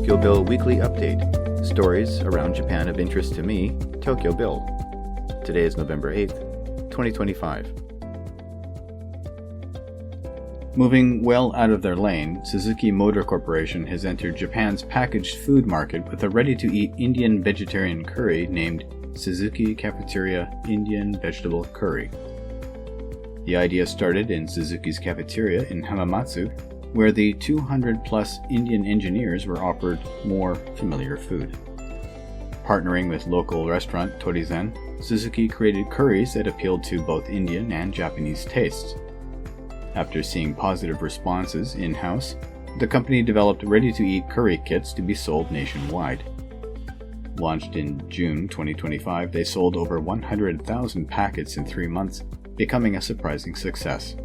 TokyoBill Weekly Update. Stories around Japan of interest to me, TokyoBill. Today is November 8th, 2025. Moving well out of their lane, Suzuki Motor Corporation has entered Japan's packaged food market with a ready-to-eat Indian vegetarian curry named Suzuki Cafeteria Indian Vegetable Curry. The idea started in Suzuki's cafeteria in Hamamatsu, where the 200-plus Indian engineers were offered more familiar food. Partnering with local restaurant Torizen, Suzuki created curries that appealed to both Indian and Japanese tastes. After seeing positive responses in-house, the company developed ready-to-eat curry kits to be sold nationwide. Launched in June 2025, they sold over 100,000 packets in 3 months, becoming a surprising success.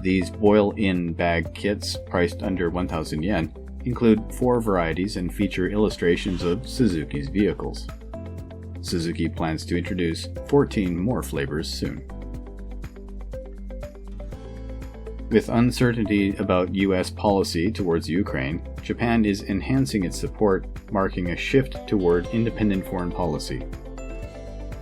These boil-in bag kits, priced under 1,000 yen, include 4 varieties and feature illustrations of Suzuki's vehicles. Suzuki plans to introduce 14 more flavors soon. With uncertainty about U.S. policy towards Ukraine, Japan is enhancing its support, marking a shift toward independent foreign policy.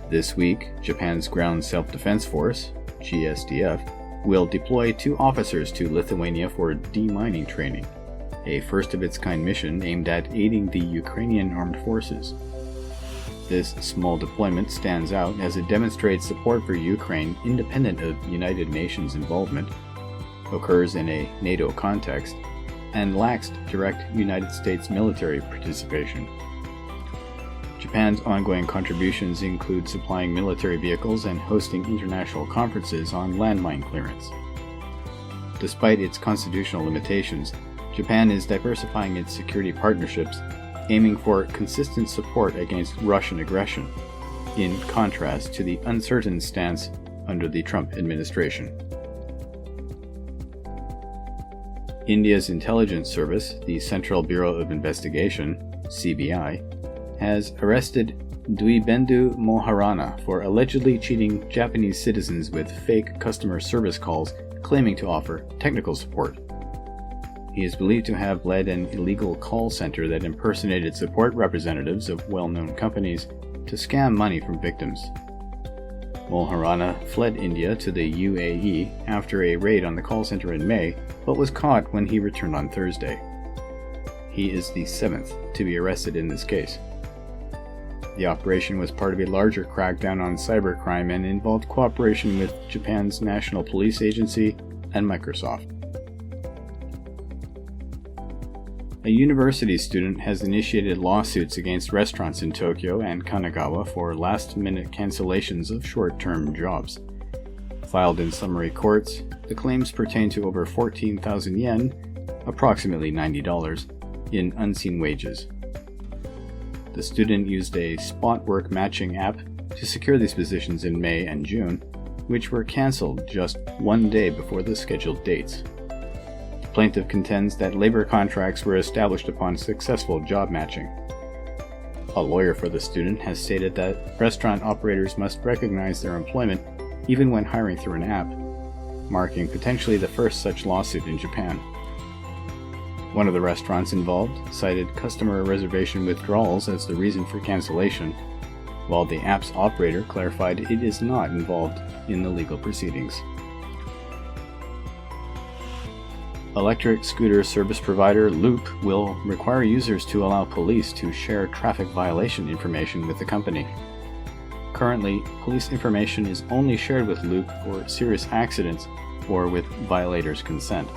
This week, Japan's Ground Self-Defense Force, GSDF, will deploy 2 officers to Lithuania for demining training, a first-of-its-kind mission aimed at aiding the Ukrainian armed forces. This small deployment stands out as it demonstrates support for Ukraine independent of United Nations involvement, occurs in a NATO context, and lacks direct United States military participation. Japan's ongoing contributions include supplying military vehicles and hosting international conferences on landmine clearance. Despite its constitutional limitations, Japan is diversifying its security partnerships, aiming for consistent support against Russian aggression, in contrast to the uncertain stance under the Trump administration. India's intelligence service, the Central Bureau of Investigation, CBI, has arrested Dwibendu Moharana for allegedly cheating Japanese citizens with fake customer service calls claiming to offer technical support. He is believed to have led an illegal call center that impersonated support representatives of well-known companies to scam money from victims. Moharana fled India to the UAE after a raid on the call center in May, but was caught when he returned on Thursday. He is the 7th to be arrested in this case. The operation was part of a larger crackdown on cybercrime and involved cooperation with Japan's National Police Agency and Microsoft. A university student has initiated lawsuits against restaurants in Tokyo and Kanagawa for last-minute cancellations of short-term jobs. Filed in summary courts, the claims pertain to over 14,000 yen, approximately $90, in unseen wages. The student used a spot work matching app to secure these positions in May and June, which were cancelled just 1 day before the scheduled dates. The plaintiff contends that labor contracts were established upon successful job matching. A lawyer for the student has stated that restaurant operators must recognize their employment even when hiring through an app, marking potentially the first such lawsuit in Japan. One of the restaurants involved cited customer reservation withdrawals as the reason for cancellation, while the app's operator clarified it is not involved in the legal proceedings. Electric scooter service provider Loop will require users to allow police to share traffic violation information with the company. Currently, police information is only shared with Loop for serious accidents or with violators' consent.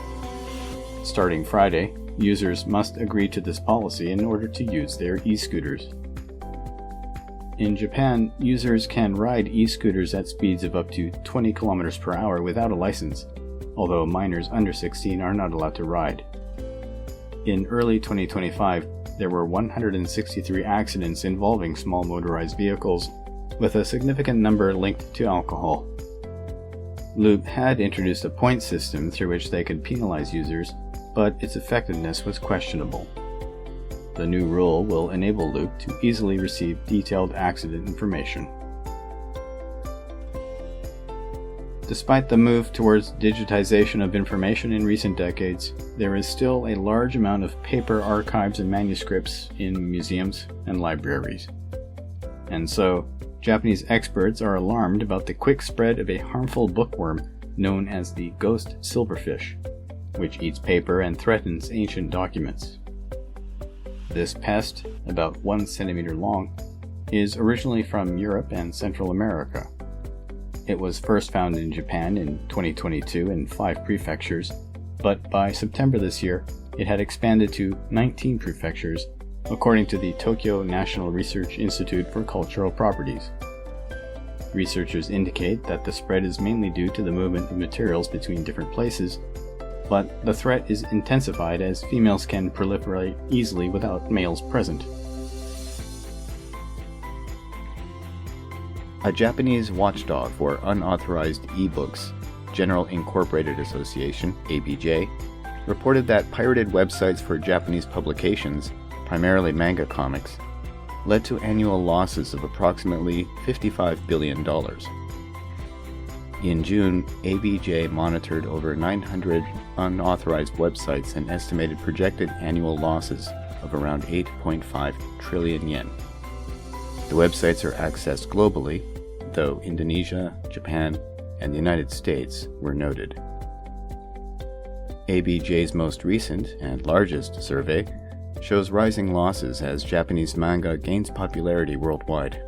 Starting Friday, users must agree to this policy in order to use their e-scooters. In Japan, users can ride e-scooters at speeds of up to 20 km per hour without a license, although minors under 16 are not allowed to ride. In early 2025, there were 163 accidents involving small motorized vehicles, with a significant number linked to alcohol. Loop had introduced a point system through which they could penalize users, but its effectiveness was questionable. The new rule will enable Loop to easily receive detailed accident information. Despite the move towards digitization of information in recent decades, there is still a large amount of paper archives and manuscripts in museums and libraries. And so, Japanese experts are alarmed about the quick spread of a harmful bookworm known as the ghost silverfish, which eats paper and threatens ancient documents. This pest, about 1 centimeter long, is originally from Europe and Central America. It was first found in Japan in 2022 in 5 prefectures, but by September this year, it had expanded to 19 prefectures, according to the Tokyo National Research Institute for Cultural Properties. Researchers indicate that the spread is mainly due to the movement of materials between different places, but the threat is intensified as females can proliferate easily without males present. A Japanese watchdog for unauthorized ebooks, General Incorporated Association, ABJ, reported that pirated websites for Japanese publications, primarily manga comics, led to annual losses of approximately $55 billion. In June, ABJ monitored over 900 unauthorized websites and estimated projected annual losses of around 8.5 trillion yen. The websites are accessed globally, though Indonesia, Japan, and the United States were noted. ABJ's most recent and largest survey shows rising losses as Japanese manga gains popularity worldwide.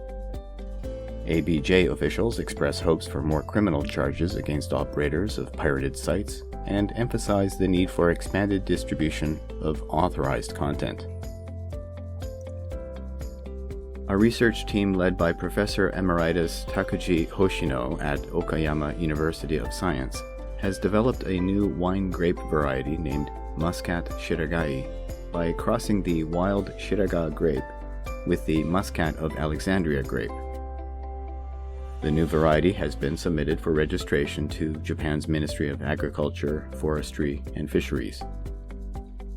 ABJ officials express hopes for more criminal charges against operators of pirated sites and emphasize the need for expanded distribution of authorized content. A research team led by Professor Emeritus Takuji Hoshino at Okayama University of Science has developed a new wine grape variety named Muscat Shiragai by crossing the wild Shiraga grape with the Muscat of Alexandria grape. The new variety has been submitted for registration to Japan's Ministry of Agriculture, Forestry, and Fisheries.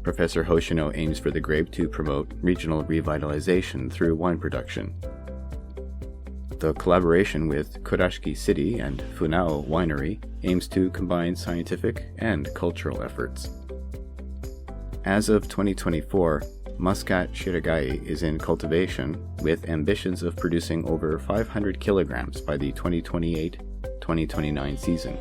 Professor Hoshino aims for the grape to promote regional revitalization through wine production. The collaboration with Kurashiki City and Funao Winery aims to combine scientific and cultural efforts. As of 2024, Muscat Shiragai is in cultivation with ambitions of producing over 500 kilograms by the 2028-2029 season.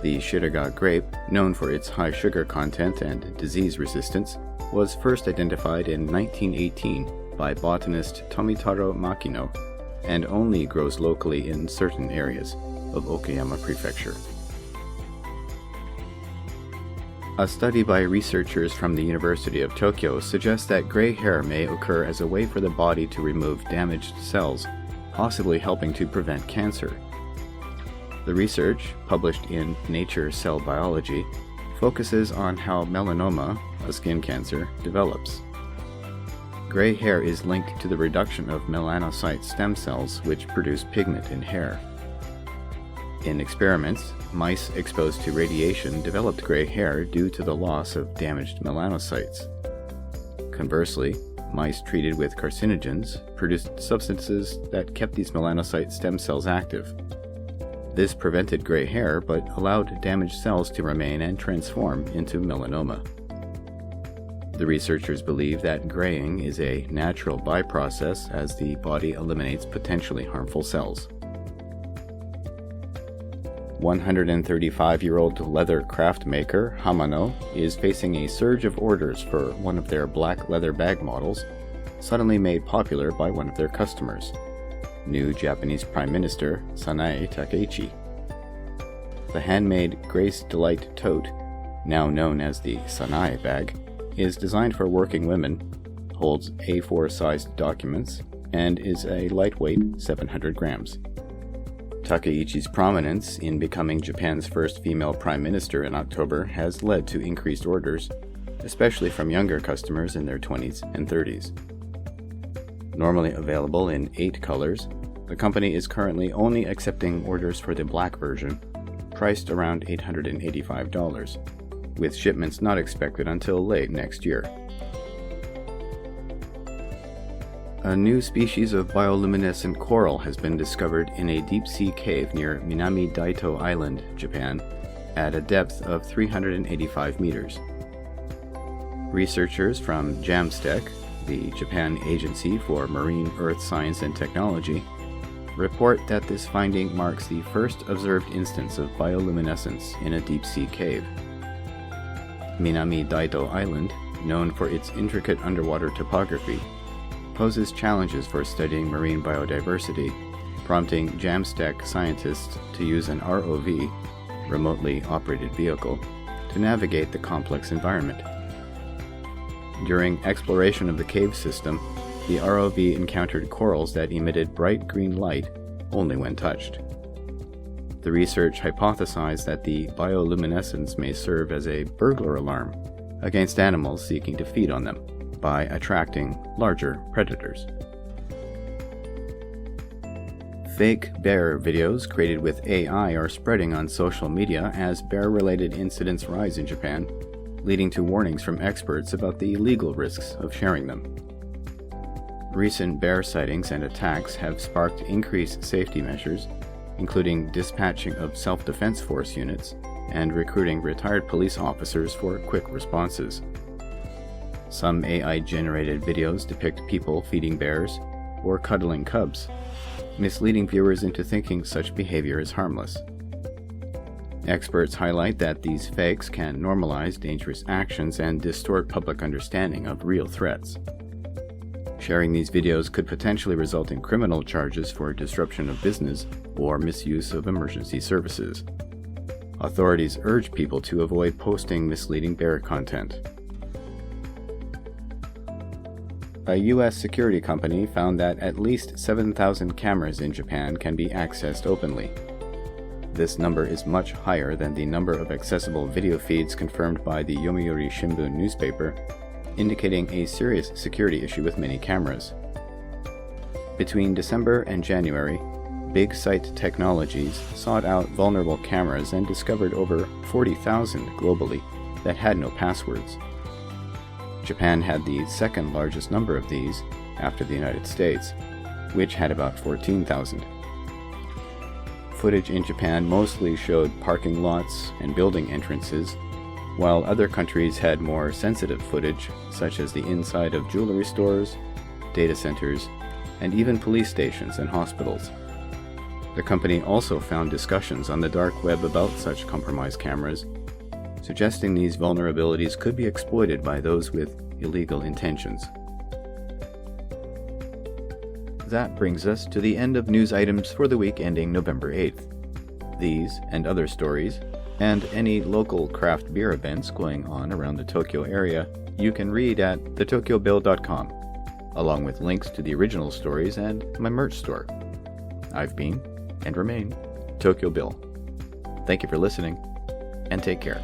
The Shiraga grape, known for its high sugar content and disease resistance, was first identified in 1918 by botanist Tomitaro Makino and only grows locally in certain areas of Okayama Prefecture. A study by researchers from the University of Tokyo suggests that gray hair may occur as a way for the body to remove damaged cells, possibly helping to prevent cancer. The research, published in Nature Cell Biology, focuses on how melanoma, a skin cancer, develops. Gray hair is linked to the reduction of melanocyte stem cells, which produce pigment in hair. In experiments, mice exposed to radiation developed gray hair due to the loss of damaged melanocytes. Conversely, mice treated with carcinogens produced substances that kept these melanocyte stem cells active. This prevented gray hair but allowed damaged cells to remain and transform into melanoma. The researchers believe that graying is a natural byprocess as the body eliminates potentially harmful cells. 135-year-old leather craft maker Hamano is facing a surge of orders for one of their black leather bag models, suddenly made popular by one of their customers, new Japanese Prime Minister Sanae Takeichi. The handmade Grace Delight tote, now known as the Sanae bag, is designed for working women, holds A4-sized documents, and is a lightweight 700 grams. Takeichi's prominence in becoming Japan's first female prime minister in October has led to increased orders, especially from younger customers in their 20s and 30s. Normally available in 8 colors, the company is currently only accepting orders for the black version, priced around $885, with shipments not expected until late next year. A new species of bioluminescent coral has been discovered in a deep-sea cave near Minami Daito Island, Japan, at a depth of 385 meters. Researchers from JAMSTEC, the Japan Agency for Marine Earth Science and Technology, report that this finding marks the first observed instance of bioluminescence in a deep-sea cave. Minami Daito Island, known for its intricate underwater topography, poses challenges for studying marine biodiversity, prompting JAMSTEC scientists to use an ROV, remotely operated vehicle, to navigate the complex environment. During exploration of the cave system, the ROV encountered corals that emitted bright green light only when touched. The research hypothesized that the bioluminescence may serve as a burglar alarm against animals seeking to feed on them by attracting larger predators. Fake bear videos created with AI are spreading on social media as bear-related incidents rise in Japan, leading to warnings from experts about the legal risks of sharing them. Recent bear sightings and attacks have sparked increased safety measures, including dispatching of self-defense force units and recruiting retired police officers for quick responses. Some AI-generated videos depict people feeding bears or cuddling cubs, misleading viewers into thinking such behavior is harmless. Experts highlight that these fakes can normalize dangerous actions and distort public understanding of real threats. Sharing these videos could potentially result in criminal charges for disruption of business or misuse of emergency services. Authorities urge people to avoid posting misleading bear content. A U.S. security company found that at least 7,000 cameras in Japan can be accessed openly. This number is much higher than the number of accessible video feeds confirmed by the Yomiuri Shimbun newspaper, indicating a serious security issue with many cameras. Between December and January, Big Sight Technologies sought out vulnerable cameras and discovered over 40,000 globally that had no passwords. Japan had the second largest number of these after the United States, which had about 14,000. Footage in Japan mostly showed parking lots and building entrances, while other countries had more sensitive footage, such as the inside of jewelry stores, data centers, and even police stations and hospitals. The company also found discussions on the dark web about such compromised cameras, suggesting these vulnerabilities could be exploited by those with illegal intentions. That brings us to the end of news items for the week ending November 8th. These and other stories, and any local craft beer events going on around the Tokyo area, you can read at theTokyoBill.com, along with links to the original stories and my merch store. I've been, and remain, Tokyo Bill. Thank you for listening, and take care.